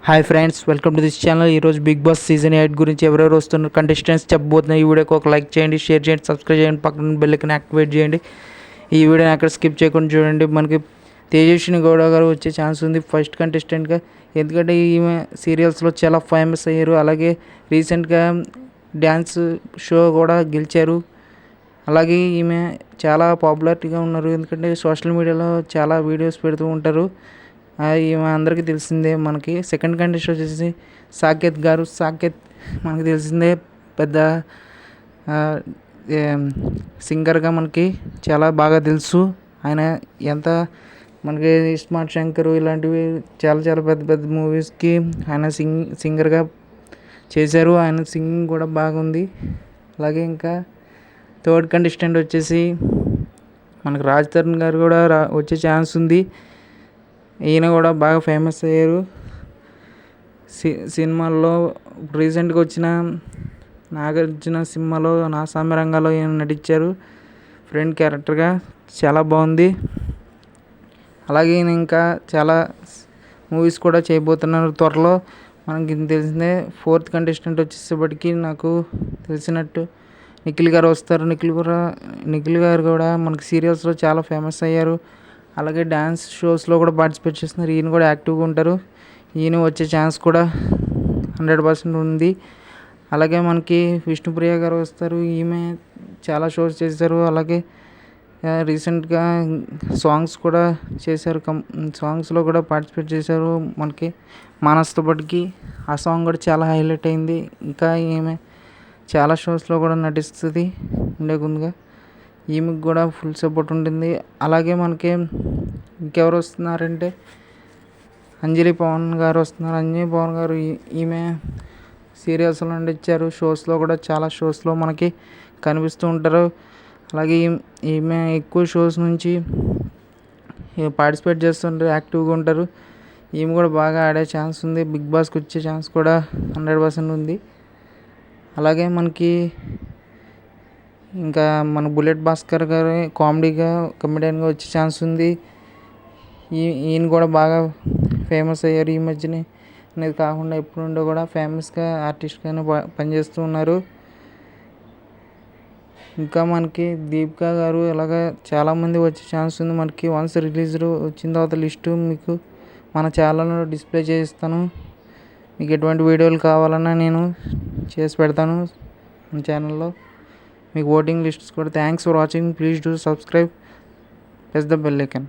Hi friends, welcome to this channel. ఈరోజు big boss season 8 గురించి ఎవరెవరు వస్తున్నారు కంటెస్టెంట్స్ చెప్పబోతున్నారు. ఈ వీడియోకి ఒక లైక్ చేయండి, షేర్ చేయండి, సబ్స్క్రైబ్ చేయండి, పక్కన బెల్ ఐకాన్ యాక్టివేట్ చేయండి. ఈ వీడియోని అక్కడ స్కిప్ చేయకుండా చూడండి. మనకి తేజస్విని గౌడ గారు వచ్చే ఛాన్స్ ఉంది ఫస్ట్ కంటెస్టెంట్గా. ఎందుకంటే ఈమె సీరియల్స్లో చాలా ఫేమస్ అయ్యారు. అలాగే రీసెంట్గా డ్యాన్స్ షో కూడా గెలిచారు. అలాగే ఈమె చాలా పాపులారిటీగా ఉన్నారు. ఎందుకంటే సోషల్ మీడియాలో చాలా వీడియోస్ పెడుతూ ఉంటారు. ఈమె అందరికీ తెలిసిందే. మనకి సెకండ్ కంటెస్టెంట్ వచ్చేసి సాకేత్ గారు. సాకేత్ మనకి తెలిసిందే, పెద్ద సింగర్గా మనకి చాలా బాగా తెలుసు. ఆయన ఎంత మనకి స్మార్ట్ శంకర్ ఇలాంటివి చాలా చాలా పెద్ద పెద్ద మూవీస్కి ఆయన సింగర్గా చేశారు. ఆయన సింగింగ్ కూడా బాగుంది. అలాగే ఇంకా థర్డ్ కంటెస్టెంట్ వచ్చేసి మనకు రాజ్ తరుణ్ గారు కూడా వచ్చే ఛాన్స్ ఉంది. ఈయన కూడా బాగా ఫేమస్ అయ్యారు. సినిమాల్లో రీసెంట్గా వచ్చిన నాగార్జున సినిమాలో నా సామ్యరంగాలో ఈయన నటించారు ఫ్రెండ్ క్యారెక్టర్గా. చాలా బాగుంది. అలాగే ఈయన ఇంకా చాలా మూవీస్ కూడా చేయబోతున్నారు త్వరలో. మనకి తెలిసిందే. ఫోర్త్ కంటెస్టెంట్ వచ్చేసేపటికి నాకు తెలిసినట్టు నిఖిల్ గారు వస్తారు. నిఖిల్ గారు కూడా మనకి సీరియల్స్లో చాలా ఫేమస్ అయ్యారు. అలాగే డ్యాన్స్ షోస్లో కూడా పార్టిసిపేట్ చేస్తున్నారు. ఈయన కూడా యాక్టివ్గా ఉంటారు. ఈయన వచ్చే ఛాన్స్ కూడా 100% ఉంది. అలాగే మనకి విష్ణుప్రియ గారు వస్తారు. ఈమె చాలా షోస్ చేశారు. అలాగే రీసెంట్గా సాంగ్స్ కూడా చేశారు. సాంగ్స్లో కూడా పార్టిసిపేట్ చేశారు. మనకి మానస్తో పాటుకి ఆ సాంగ్ కూడా చాలా హైలైట్ అయింది. ఇంకా ఈమె చాలా షోస్లో కూడా నటిస్తుంది ఉండే ముందుగా. ఈమెకు కూడా ఫుల్ సపోర్ట్ ఉంటుంది. అలాగే మనకి ఇంకెవరు వస్తున్నారంటే అంజలి పవన్ గారు వస్తున్నారు. అంజలి పవన్ గారు ఈమె సీరియల్స్లో నటించారు. షోస్లో కూడా చాలా షోస్లో మనకి కనిపిస్తూ ఉంటారు. అలాగే ఈమె ఎక్కువ షోస్ నుంచి పార్టిసిపేట్ చేస్తుంటారు, యాక్టివ్గా ఉంటారు. ఈమె కూడా బాగా ఆడే ఛాన్స్ ఉంది. బిగ్ బాస్కి వచ్చే ఛాన్స్ కూడా 100% ఉంది. అలాగే మనకి ఇంకా మన బుల్లెట్ భాస్కర్ గారు కమెడియన్గా వచ్చే ఛాన్స్ ఉంది. ఈయన కూడా బాగా ఫేమస్ అయ్యారు ఈ మధ్యనే. అనేది కాకుండా ఎప్పుడు నుండో కూడా ఫేమస్గా ఆర్టిస్ట్గానే పనిచేస్తూ ఉన్నారు. ఇంకా మనకి దీపికా గారు ఇలాగా చాలామంది వచ్చే ఛాన్స్ ఉంది. మనకి వన్స్ రిలీజ్ వచ్చిన తర్వాత లిస్టు మీకు మన ఛానల్లో డిస్ప్లే చేస్తాను. మీకు ఎటువంటి వీడియోలు కావాలన్నా నేను చేసి పెడతాను మన ఛానల్లో. మీకు ఓటింగ్ లిస్ట్స్ కూడా. Thanks for watching. Please do subscribe, press the bell icon.